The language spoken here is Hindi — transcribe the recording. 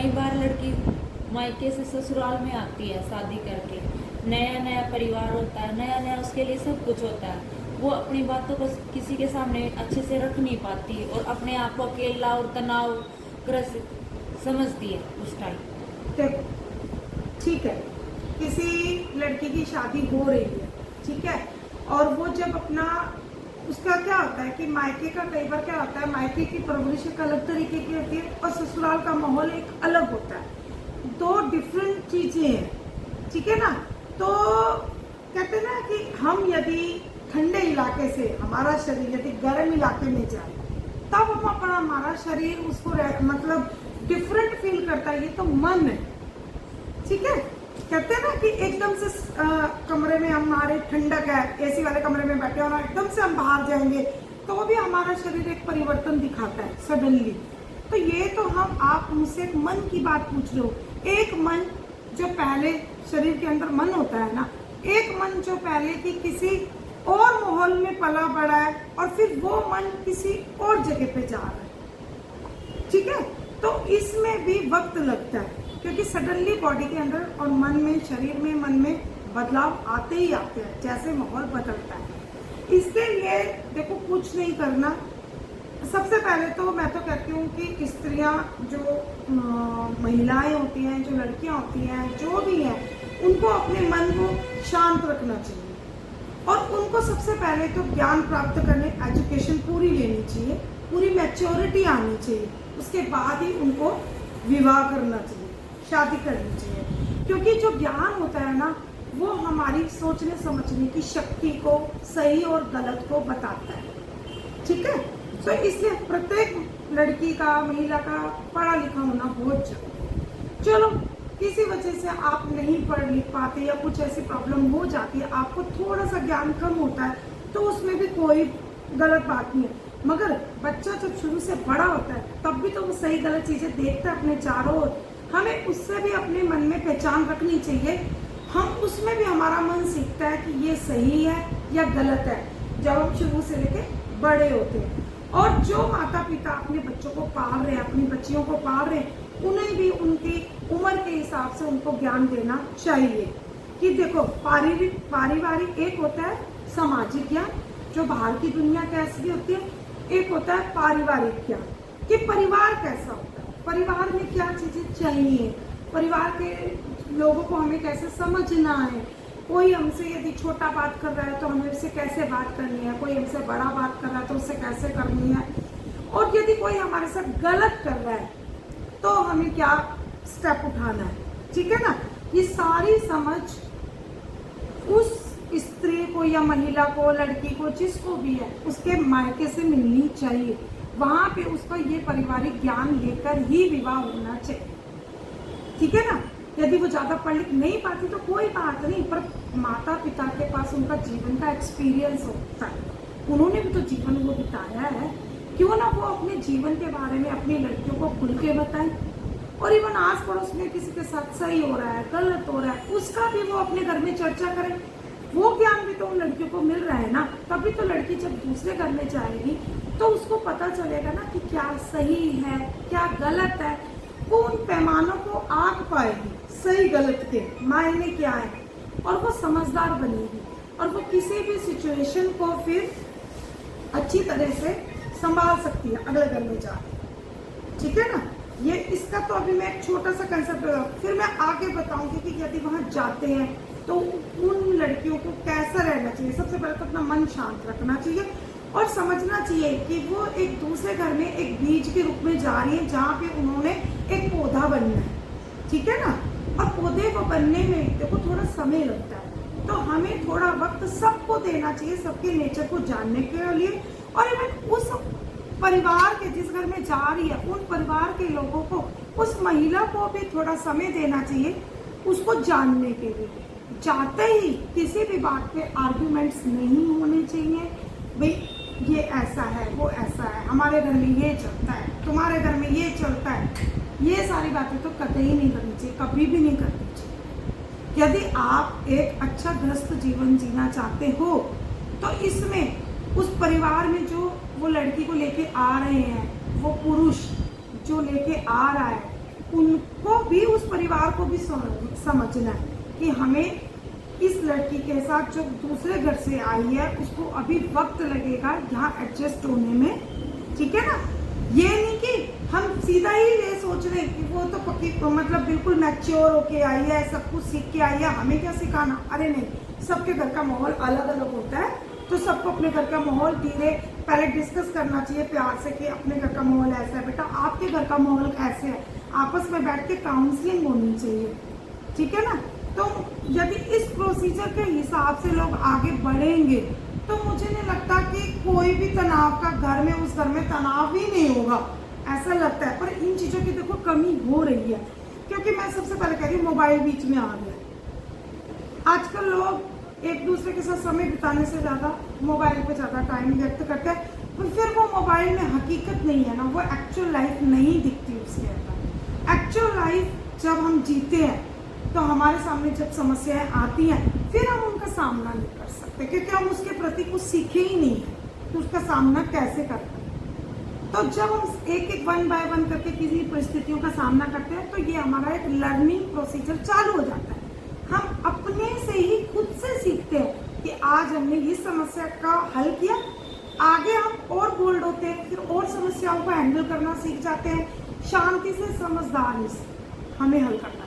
कई बार लड़की मायके से ससुराल में आती है शादी करके, नया नया परिवार होता है, नया नया उसके लिए सब कुछ होता है। वो अपनी बातों को किसी के सामने अच्छे से रख नहीं पाती और अपने आप को अकेला और तनावग्रस्त समझती है उस टाइम। देखो, ठीक है, किसी लड़की की शादी हो रही है, ठीक है, और वो जब अपना उसका क्या होता है कि मायके का कई बार क्या होता है, मायके की परवरिश एक अलग तरीके की होती है और ससुराल का माहौल एक अलग होता है। दो डिफरेंट चीजें हैं, ठीक है ना। तो कहते हैं ना कि हम यदि ठंडे इलाके से हमारा शरीर यदि गर्म इलाके में जाए तब हम अपना हमारा शरीर उसको मतलब डिफरेंट फील करता है। ये तो मन है, ठीक है। कहते हैं ना कि एकदम से कमरे में हमारे ठंडक है, एसी वाले कमरे में बैठे और एकदम से हम बाहर जाएंगे तो वो भी हमारा शरीर एक परिवर्तन दिखाता है सडनली। तो ये तो आप मुझसे एक मन की बात पूछ रहे हो। एक मन जो पहले शरीर के अंदर मन होता है ना, एक मन जो पहले की किसी और माहौल में पला बड़ा है और फिर वो मन किसी और जगह पे जा रहा है, ठीक है। तो इसमें भी वक्त लगता है क्योंकि सडनली बॉडी के अंदर और मन में, शरीर में, मन में बदलाव आते ही आते हैं जैसे माहौल बदलता है। इसके लिए देखो कुछ नहीं करना। सबसे पहले तो मैं तो कहती हूँ कि स्त्रियां जो महिलाएं होती हैं, जो लड़कियां होती हैं, जो भी हैं, उनको अपने मन को शांत रखना चाहिए और उनको सबसे पहले तो ज्ञान प्राप्त करने, एजुकेशन पूरी लेनी चाहिए, पूरी मैच्योरिटी आनी चाहिए। उसके बाद ही उनको विवाह करना चाहिए, शादी करनी चाहिए। क्योंकि जो ज्ञान होता है ना, वो हमारी सोचने समझने की शक्ति को, सही और गलत को बताता है, ठीक है। तो इसलिए प्रत्येक लड़की का, महिला का पढ़ा लिखा होना बहुत जरूरी है। चलो, किसी वजह से आप नहीं पढ़ लिख पाते या कुछ ऐसी प्रॉब्लम हो जाती है, आपको थोड़ा सा ज्ञान कम होता है, तो उसमें भी कोई गलत बात नहीं है। मगर बच्चा जब शुरू से बड़ा होता है तब भी तो वो सही गलत चीजें देखता है अपने चारों ओर। हमें उससे भी अपने मन में पहचान रखनी चाहिए। हम उसमें भी हमारा मन सीखता है कि ये सही है या गलत है जब हम शुरू से लेके बड़े होते हैं। और जो माता पिता अपने बच्चों को पाल रहे हैं, अपनी बच्चियों को पाल रहे हैं, उन्हें भी उनकी उम्र के हिसाब से उनको ज्ञान देना चाहिए कि देखो, पारिवारिक एक होता है सामाजिक ज्ञान जो बाहर की दुनिया कैसी होती है, एक होता है पारिवारिक ज्ञान कि परिवार कैसा होता है, परिवार में क्या चीजें चाहिए, परिवार के लोगों को हमें कैसे समझना है। कोई हमसे यदि छोटा बात कर रहा है तो हमें उससे कैसे बात करनी है, कोई हमसे बड़ा बात कर रहा है तो उससे कैसे करनी है, और यदि कोई हमारे साथ गलत कर रहा है तो हमें क्या स्टेप उठाना है, ठीक है ना। ये सारी समझ उस स्त्री को या महिला को, लड़की को, जिसको भी है, उसके मायके से मिलनी चाहिए। वहां पे उसका ये पारिवारिक ज्ञान लेकर ही विवाह होना चाहिए, ठीक है ना। यदि वो ज्यादा पढ़ लिख नहीं पाती तो कोई बात नहीं, पर माता पिता के पास उनका जीवन का एक्सपीरियंस होता है, उन्होंने भी तो जीवन वो बिताया है, क्यों ना वो अपने जीवन के बारे में अपनी लड़कियों को खुल के बताएं। और इवन आस पड़ोस में किसी के साथ सही हो रहा है, गलत हो रहा है, उसका भी वो अपने घर में चर्चा करें। वो ज्ञान भी तो उन लड़कियों को मिल रहा है ना, तभी तो लड़की जब दूसरे घर में जाएगी तो उसको पता चलेगा ना कि क्या सही है, क्या गलत है। वो उन पैमानों को आंक पाएगी, सही गलत के मायने क्या है, और वो समझदार बनेगी और वो किसी भी सिचुएशन को फिर अच्छी तरह से संभाल सकती है अगले घर में जाकर, ठीक है ना। ये इसका तो अभी मैं एक छोटा सा कंसेप्ट बताऊँ, फिर मैं आगे बताऊंगी कि यदि वहां जाते हैं तो उन लड़कियों को कैसा रहना चाहिए। सबसे पहले तो अपना मन शांत रखना चाहिए और समझना चाहिए कि वो एक दूसरे घर में एक बीज के रूप में जा रही है जहाँ पे उन्होंने एक पौधा बनना है, ठीक है ना। और पौधे को बनने में देखो थोड़ा समय लगता है, तो हमें थोड़ा वक्त सबको देना चाहिए, सबके नेचर को जानने के लिए। और इवन उस परिवार के जिस घर में जा रही है, उन परिवार के लोगों को, उस महिला को भी थोड़ा समय देना चाहिए उसको जानने के लिए। जाते ही किसी भी बात पे आर्ग्यूमेंट्स नहीं होने चाहिए, भाई ये ऐसा है, वो ऐसा है, हमारे घर में ये चलता है, तुम्हारे घर में ये चलता है, ये सारी बातें तो कतई नहीं करनी चाहिए, कभी भी नहीं करनी चाहिए। यदि आप एक अच्छा ग्रस्त जीवन जीना चाहते हो तो इसमें उस परिवार में जो वो लड़की को लेके आ रहे हैं, वो पुरुष जो लेके आ रहा है, उनको भी, उस परिवार को भी समझना है कि हमें इस लड़की के साथ जो दूसरे घर से आई है उसको अभी वक्त लगेगा यहाँ एडजस्ट होने में, ठीक है ना। ये नहीं कि हम सीधा ही ये सोच रहे हैं कि वो तो पक्की मतलब बिल्कुल मैच्योर होके आई है, सब कुछ सीख के आई है, हमें क्या सिखाना। अरे नहीं, सबके घर का माहौल अलग अलग होता है, तो सबको अपने घर का माहौल धीरे पहले डिस्कस करना चाहिए प्यार से कि अपने घर का माहौल ऐसा है बेटा, आपके घर का माहौल कैसे है, आपस में बैठ के काउंसलिंग होनी चाहिए, ठीक है ना। तो यदि इस प्रोसीजर के हिसाब से लोग आगे बढ़ेंगे तो मुझे नहीं लगता कि कोई भी तनाव का घर में, उस घर में तनाव ही नहीं होगा, ऐसा लगता है। पर इन चीज़ों की देखो कमी हो रही है, क्योंकि मैं सबसे पहले कह रही हूँ मोबाइल बीच में आ गया। आजकल लोग एक दूसरे के साथ समय बिताने से ज़्यादा मोबाइल पे ज़्यादा टाइम व्यक्त करते हैं, तो फिर वो मोबाइल में हकीकत नहीं है ना, वो एक्चुअल लाइफ नहीं दिखती उसके अंदर। एक्चुअल लाइफ जब हम जीते हैं तो हमारे सामने जब समस्याएं आती हैं फिर हम उनका सामना नहीं कर सकते, क्योंकि हम उसके प्रति कुछ सीखे ही नहीं है तो उसका सामना कैसे करते हैं। तो जब हम एक एक वन बाय वन करके किसी परिस्थितियों का सामना करते हैं तो ये हमारा एक लर्निंग प्रोसीजर चालू हो जाता है। हम अपने से ही खुद से सीखते हैं कि आज हमने इस समस्या का हल किया, आगे हम और बोल्ड होते हैं, फिर और समस्याओं को हैंडल करना सीख जाते हैं, शांति से, समझदारी से हमें हल करना